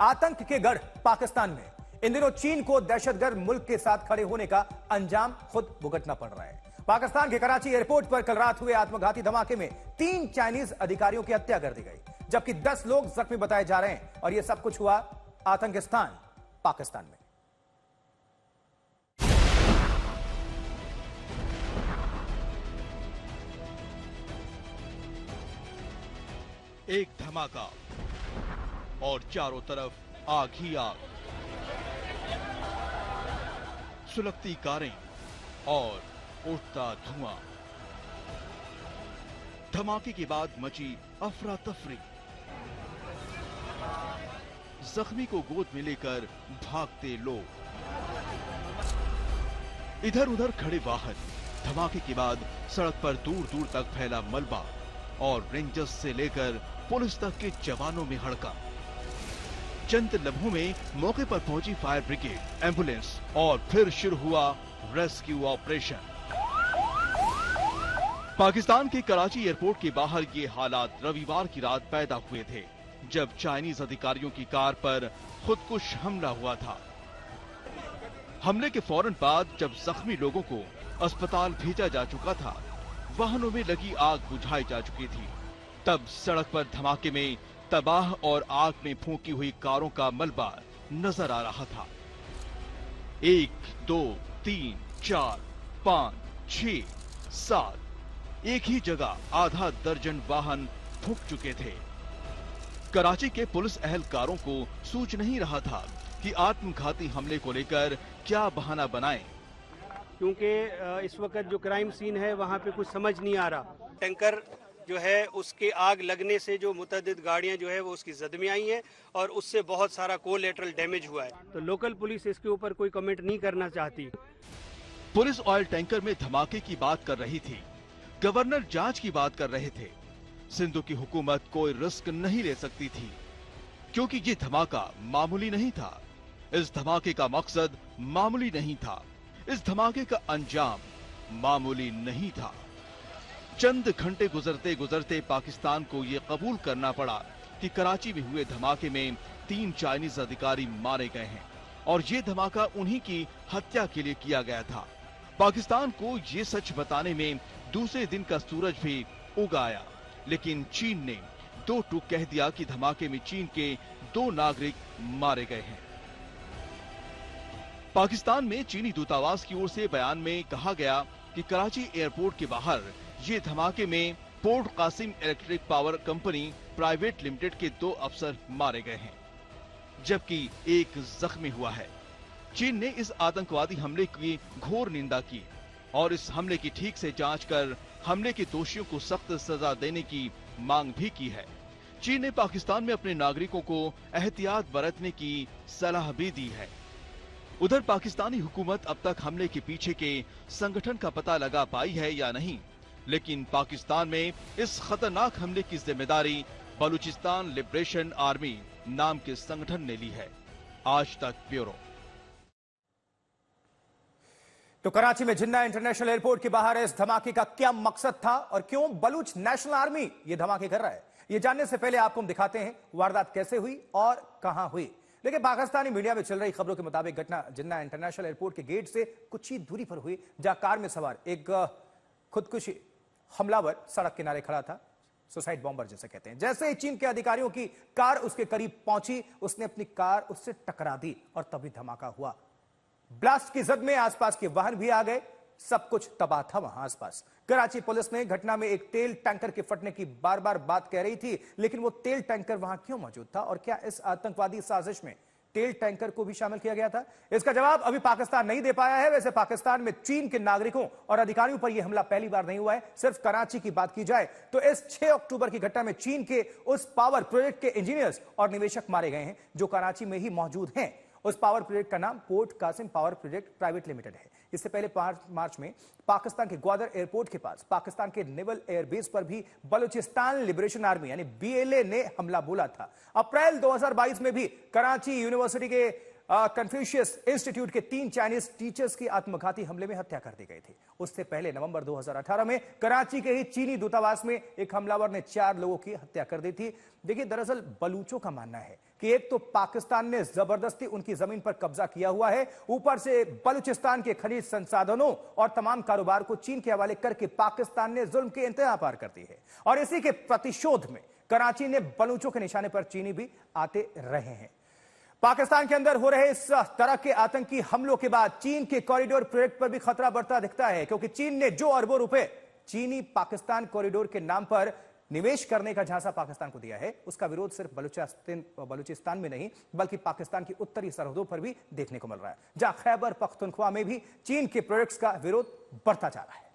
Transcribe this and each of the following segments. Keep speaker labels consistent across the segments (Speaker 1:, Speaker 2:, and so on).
Speaker 1: आतंक के गढ़ पाकिस्तान में इन दिनों चीन को दहशतगर्द मुल्क के साथ खड़े होने का अंजाम खुद भुगतना पड़ रहा है। पाकिस्तान के कराची एयरपोर्ट पर कल रात हुए आत्मघाती धमाके में 3 चाइनीज अधिकारियों की हत्या कर दी गई, जबकि 10 लोग जख्मी बताए जा रहे हैं और यह सब कुछ हुआ आतंकिस्तान पाकिस्तान में।
Speaker 2: एक धमाका और चारों तरफ आग ही आग, सुलगती कारें और उठता धुआं। धमाके के बाद मची अफरा तफरी, जख्मी को गोद में लेकर भागते लोग, इधर उधर खड़े वाहन। धमाके के बाद सड़क पर दूर दूर तक फैला मलबा और रेंजर्स से लेकर पुलिस तक के जवानों में हड़का। चंद लम्हों में मौके पर पहुंची फायर ब्रिगेड, एम्बुलेंस और फिर शुरू हुआ रेस्क्यू ऑपरेशन। पाकिस्तान के कराची एयरपोर्ट के बाहर ये हालात रविवार की रात पैदा हुए थे, जब चाइनीज अधिकारियों की कार पर खुदकुश हमला हुआ था। हमले के फौरन बाद जब जख्मी लोगों को अस्पताल भेजा जा चुका था, वाहनों में लगी आग बुझाई जा चुकी थी, तब सड़क पर धमाके में तबाह और आग में फूंकी हुई कारों का मलबा नजर आ रहा था। 1, 2, 3, 4, 5, 6, 7 एक ही जगह आधा दर्जन वाहन फूंक चुके थे। कराची के पुलिस एहलकारों को सूझ नहीं रहा था कि आत्मघाती हमले को लेकर क्या बहाना बनाएं,
Speaker 3: क्योंकि इस वक्त जो क्राइम सीन है वहाँ पे कुछ समझ नहीं आ रहा। टैंकर जो है उसके आग लगने से जो मुतअद्दिद गाड़ियां जो है वो उसकी जद में आई हैं और उससे बहुत सारा कोलैटरल डैमेज हुआ है। तो लोकल पुलिस इसके ऊपर कोई कमेंट नहीं करना चाहती।
Speaker 2: पुलिस ऑयल टैंकर में धमाके की बात कर रही थी, गवर्नर जांच की बात कर रहे थे। सिंधु की हुकूमत कोई रिस्क नहीं ले सकती थी, क्योंकि ये धमाका मामूली नहीं था। इस धमाके का मकसद मामूली नहीं था, इस धमाके का अंजाम मामूली नहीं था। चंद घंटे गुजरते गुजरते पाकिस्तान को यह कबूल करना पड़ा कि कराची में हुए धमाके में 3 चाइनीज अधिकारी मारे गए हैं और ये धमाका उन्हीं की हत्या के लिए किया गया था। पाकिस्तान को ये सच बताने में दूसरे दिन का सूरज भी उग आया, लेकिन चीन ने 2 टूक कह दिया कि धमाके में चीन के 2 नागरिक मारे गए हैं। पाकिस्तान में चीनी दूतावास की ओर से बयान में कहा गया कि कराची एयरपोर्ट के बाहर ये धमाके में Port Qasim electric power company private limited के 2 अफसर मारे गए हैं, जबकि 1 जख्मी हुआ है। चीन ने इस आतंकवादी हमले की घोर निंदा की और इस हमले की ठीक से जांच कर हमले के दोषियों को सख्त सजा देने की मांग भी की है। चीन ने पाकिस्तान में अपने नागरिकों को एहतियात बरतने की सलाह भी दी है। उधर पाकिस्तानी हुकूमत अब तक हमले के पीछे के संगठन का पता लगा पाई है या नहीं, लेकिन पाकिस्तान में इस खतरनाक हमले की जिम्मेदारी बलूचिस्तान लिबरेशन आर्मी नाम के संगठन ने ली है। आज तक ब्यूरो।
Speaker 1: तो कराची में जिन्ना इंटरनेशनल एयरपोर्ट के बाहर इस धमाके का क्या मकसद था और क्यों बलूच नेशनल आर्मी ये धमाके कर रहा है, ये जानने से पहले आपको हम दिखाते हैं वारदात कैसे हुई और कहां हुई। लेकिन पाकिस्तानी मीडिया में चल रही खबरों के मुताबिक घटना जिन्ना इंटरनेशनल एयरपोर्ट के गेट से कुछ ही दूरी पर हुई, जहां कार में सवार एक खुदकुशी हमलावर सड़क किनारे खड़ा था, सुसाइड बॉम्बर जैसे कहते हैं। जैसे ही चीन के अधिकारियों की कार उसके करीब पहुंची, उसने अपनी कार उससे टकरा दी और तभी धमाका हुआ। ब्लास्ट की जद में आसपास के वाहन भी आ गए, सब कुछ तबाह था वहां आसपास। कराची पुलिस ने घटना में एक तेल टैंकर के फटने की बार बार बात कह रही थी, लेकिन वो तेल टैंकर वहां क्यों मौजूद था और क्या इस आतंकवादी साजिश में तेल टैंकर को भी शामिल किया गया था? इसका जवाब अभी पाकिस्तान नहीं दे पाया है। वैसे पाकिस्तान में चीन के नागरिकों और अधिकारियों पर यह हमला पहली बार नहीं हुआ है। सिर्फ कराची की बात की जाए तो इस 6 अक्टूबर की घटना में चीन के उस पावर प्रोजेक्ट के इंजीनियर्स और निवेशक मारे गए हैं जो कराची में ही मौजूद हैं। उस पावर प्रोजेक्ट का नाम Port Qasim power project private limited है। इससे पहले 5 मार्च में पाकिस्तान के ग्वादर एयरपोर्ट के पास पाकिस्तान के नेवल एयरबेस पर भी बलूचिस्तान लिबरेशन आर्मी यानी बीएलए ने हमला बोला था। अप्रैल 2022 में भी कराची यूनिवर्सिटी के कन्फ्यूशियस इंस्टीट्यूट के 3 चाइनीज टीचर्स की आत्मघाती हमले में हत्या कर दी गई थी। उससे पहले नवंबर 2018 में कराची के ही चीनी दूतावास में एक हमलावर ने 4 लोगों की हत्या कर दी थी। देखिए, दरअसल बलूचों का मानना है कि एक तो पाकिस्तान ने जबरदस्ती उनकी जमीन पर कब्जा किया हुआ है, ऊपर से बलूचिस्तान के खनिज संसाधनों और तमाम कारोबार को चीन के हवाले करके पाकिस्तान ने जुल्म की इंतहा पार कर दी है। और इसी के प्रतिशोध में कराची ने बलूचों के निशाने पर चीनी भी आते रहे हैं। पाकिस्तान के अंदर हो रहे इस तरह के आतंकी हमलों के बाद चीन के कॉरिडोर प्रोजेक्ट पर भी खतरा बढ़ता दिखता है, क्योंकि चीन ने जो अरबों रुपए चीनी पाकिस्तान कॉरिडोर के नाम पर निवेश करने का झांसा पाकिस्तान को दिया है, उसका विरोध सिर्फ बलूचिस्तान में नहीं बल्कि पाकिस्तान की उत्तरी सरहदों पर भी देखने को मिल रहा है, जहां खैबर पख्तूनख्वा में भी चीन के प्रोजेक्ट्स का विरोध बढ़ता जा रहा है।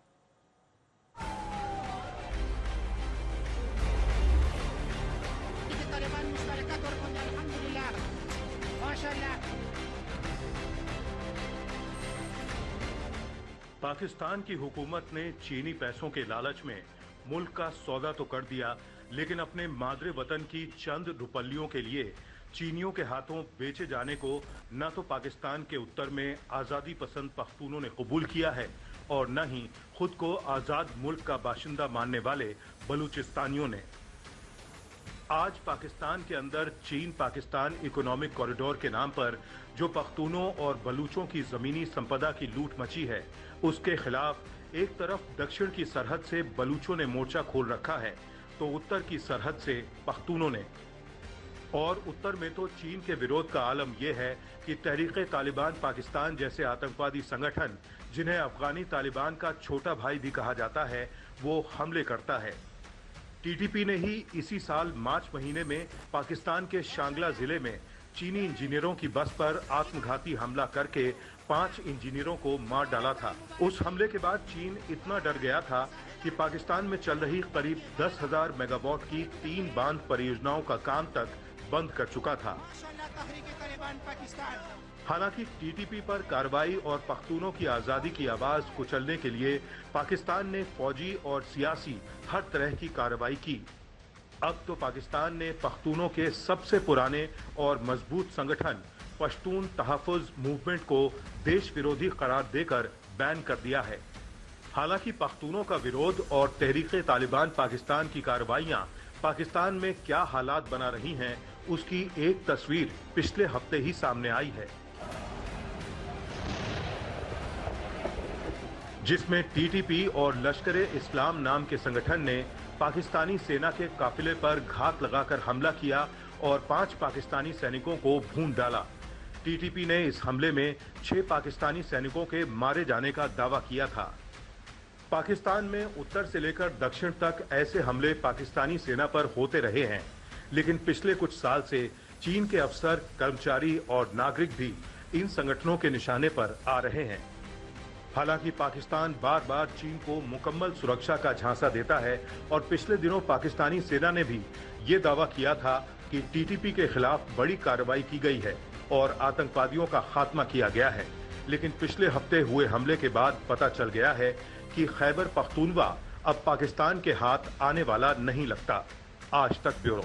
Speaker 4: पाकिस्तान की हुकूमत ने चीनी पैसों के लालच में मुल्क का सौदा तो कर दिया, लेकिन अपने मादरे वतन की चंद रुपल्लियों के लिए चीनियों के हाथों बेचे जाने को न तो पाकिस्तान के उत्तर में आज़ादी पसंद पख्तूनों ने कबूल किया है और न ही खुद को आज़ाद मुल्क का बाशिंदा मानने वाले बलूचिस्तानियों ने। आज पाकिस्तान के अंदर चीन पाकिस्तान इकोनॉमिक कॉरिडोर के नाम पर जो पख्तूनों और बलूचों की जमीनी संपदा की लूट मची है, उसके खिलाफ एक तरफ दक्षिण की सरहद से बलूचों ने मोर्चा खोल रखा है तो उत्तर की सरहद से पख्तूनों ने। और उत्तर में तो चीन के विरोध का आलम यह है कि तहरीक तालिबान पाकिस्तान जैसे आतंकवादी संगठन, जिन्हें अफगानी तालिबान का छोटा भाई भी कहा जाता है, वो हमले करता है। टीटीपी ने ही इसी साल मार्च महीने में पाकिस्तान के शांगला जिले में चीनी इंजीनियरों की बस पर आत्मघाती हमला करके 5 इंजीनियरों को मार डाला था। उस हमले के बाद चीन इतना डर गया था कि पाकिस्तान में चल रही करीब 10,000 मेगावाट की 3 बांध परियोजनाओं का काम तक बंद कर चुका था। हालांकि टीटीपी पर कार्रवाई और पख्तूनों की आजादी की आवाज कुचलने के लिए पाकिस्तान ने फौजी और सियासी हर तरह की कार्रवाई की। अब तो पाकिस्तान ने पख्तूनों के सबसे पुराने और मजबूत संगठन पश्तून तहफ़्फ़ुज़ मूवमेंट को देश विरोधी करार देकर बैन कर दिया है। हालांकि पख्तूनों का विरोध और तहरीक तालिबान पाकिस्तान की कार्रवाइयां पाकिस्तान में क्या हालात बना रही हैं, उसकी एक तस्वीर पिछले हफ्ते ही सामने आई है, जिसमें टीटीपी और लश्कर-ए-इस्लाम नाम के संगठन ने पाकिस्तानी सेना के काफिले पर घात लगाकर हमला किया और 5 पाकिस्तानी सैनिकों को भून डाला। टीटीपी ने इस हमले में 6 पाकिस्तानी सैनिकों के मारे जाने का दावा किया था। पाकिस्तान में उत्तर से लेकर दक्षिण तक ऐसे हमले पाकिस्तानी सेना पर होते रहे हैं, लेकिन पिछले कुछ साल से चीन के अफसर, कर्मचारी और नागरिक भी इन संगठनों के निशाने पर आ रहे हैं। हालांकि पाकिस्तान बार बार चीन को मुकम्मल सुरक्षा का झांसा देता है और पिछले दिनों पाकिस्तानी सेना ने भी ये दावा किया था कि टीटीपी के खिलाफ बड़ी कार्रवाई की गई है और आतंकवादियों का खात्मा किया गया है। लेकिन पिछले हफ्ते हुए हमले के बाद पता चल गया है कि खैबर पख्तूनख्वा अब पाकिस्तान के हाथ आने वाला नहीं लगता। आज तक ब्यूरो।